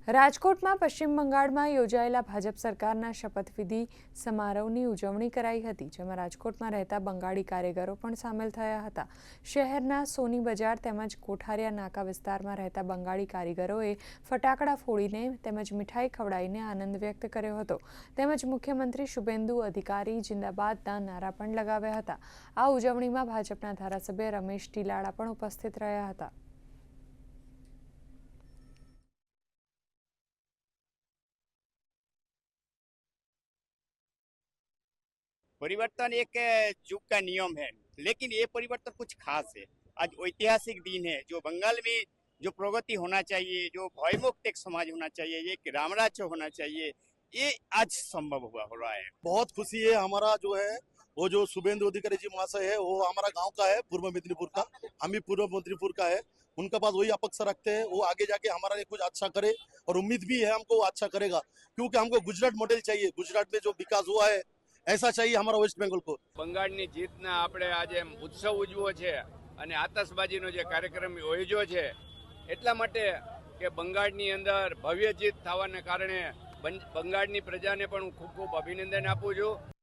રાજકોટમાં પશ્ચિમ બંગાળમાં યોજાયેલા ભાજપ સરકારના શપથવિધિ સમારોહની ઉજવણી કરાઈ હતી, જેમાં રાજકોટમાં રહેતા બંગાળી કારીગરો પણ સામેલ થયા હતા। શહેરના સોની બજાર તેમજ કોઠારિયા નાકા વિસ્તારમાં રહેતા બંગાળી કારીગરોએ ફટાકડા ફોડીને તેમજ મીઠાઈ ખવડાવીને આનંદ વ્યક્ત કર્યો હતો, તેમજ મુખ્યમંત્રી શુભેન્દુ અધિકારી જિંદાબાદના નારા પણ લગાવ્યા હતા। આ ઉજવણીમાં ભાજપના ધારાસભ્ય રમેશ ટીલાળા પણ ઉપસ્થિત રહ્યા હતા। परिवर्तन एक युग का नियम है, लेकिन ये परिवर्तन कुछ खास है। आज ऐतिहासिक दिन है, जो बंगाल में जो प्रगति होना चाहिए, जो भयमुक्त एक समाज होना चाहिए, एक रामराज्य होना चाहिए, ये आज संभव हो रहा है। बहुत खुशी है। हमारा जो है वो जो शुभेंदु अधिकारी जी महाशय है, वो हमारा गांव का है, पूर्व मेदिनीपुर का। हम भी पूर्व मेदिनीपुर का है। उनका पास वही अपेक्षा रखते हैं, वो आगे जाके हमारा लिए कुछ अच्छा करे और उम्मीद भी है हमको वो अच्छा करेगा, क्योंकि हमको गुजरात मॉडल चाहिए। गुजरात में जो विकास हुआ है ऐसा चाहिए हमारा वेस्ट बंगाल को। બંગાળની જીતના આપણે આજે ઉત્સવ ઉજવો છે અને આતશબાજીનો જે કાર્યક્રમ યોજ્યો છે એટલા માટે કે બંગાળની અંદર ભવ્ય જીત થવાને કારણે બંગાળની પ્રજાને પણ હું ખૂબ ખૂબ અભિનંદન આપું છું।